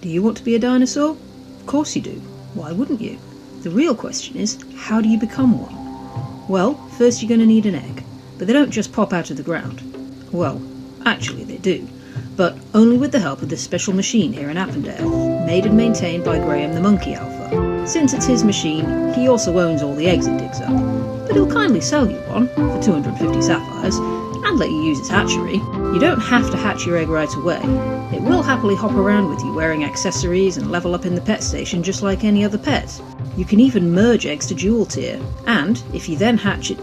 Do you want to be a dinosaur? Of course you do. Why wouldn't you? The real question is, how do you become one? Well, first you're going to need an egg, but they don't just pop out of the ground. Well, actually they do, but only with the help of this special machine here in Appendale, made and maintained by Graham the Monkey Alpha. Since it's his machine, he also owns all the eggs it digs up, but he'll kindly sell you one for 250 sapphires, and let you use his hatchery. You don't have to hatch your egg right away. It will happily hop around with you wearing accessories and level up in the pet station just like any other pet. You can even merge eggs to dual tier, and if you then hatch it,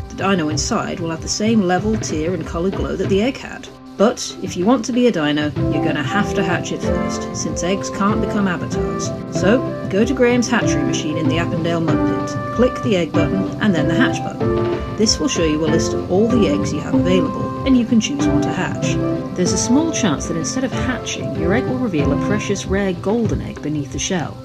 the dino inside will have the same level, tier and coloured glow that the egg had. But if you want to be a dino, you're going to have to hatch it first, since eggs can't become avatars. So, go to Graham's hatchery machine in the Appendale Mud Pit, click the egg button and then the hatch button. This will show you a list of all the eggs you have available, and you can choose one to hatch. There's a small chance that instead of hatching, your egg will reveal a precious rare golden egg beneath the shell.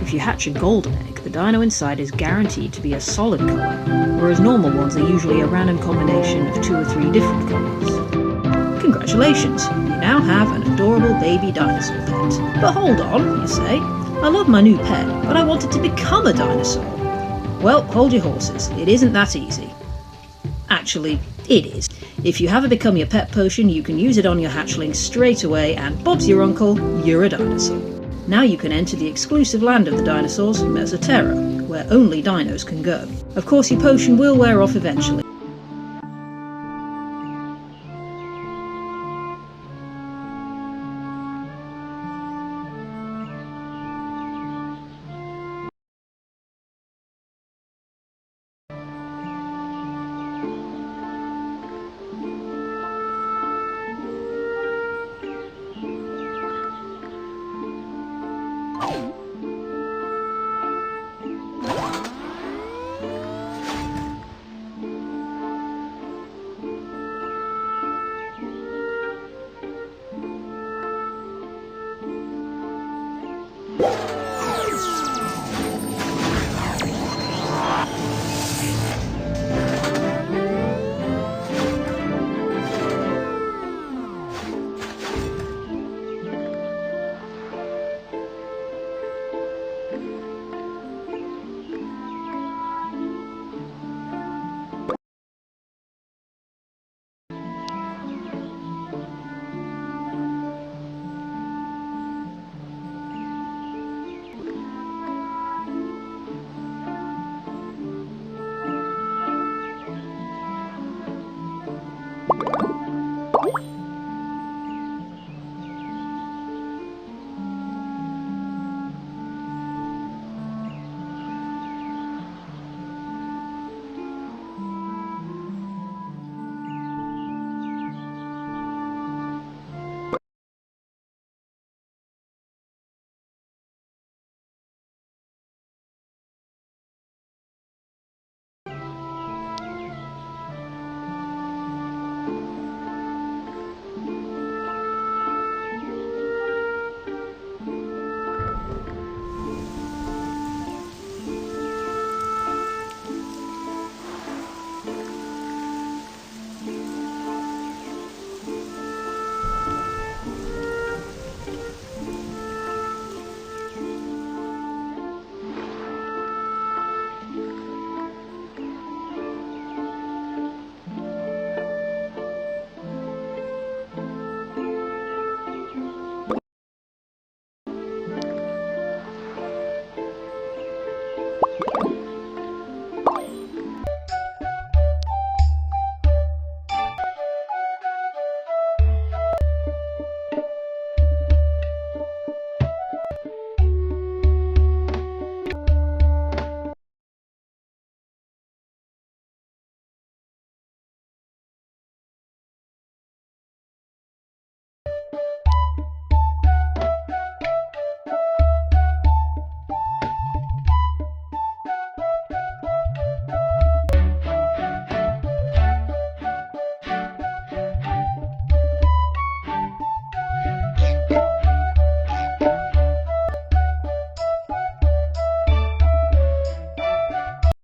If you hatch a golden egg, the dino inside is guaranteed to be a solid colour, whereas normal ones are usually a random combination of 2 or 3 different colours. Congratulations, you now have an adorable baby dinosaur pet. But hold on, you say, I love my new pet, but I want it to become a dinosaur. Well, hold your horses, it isn't that easy. Actually, it is. If you have a Become Your Pet potion, you can use it on your hatchling straight away, and Bob's your uncle, you're a dinosaur. Now you can enter the exclusive land of the dinosaurs, Mesoterra, where only dinos can go. Of course, your potion will wear off eventually.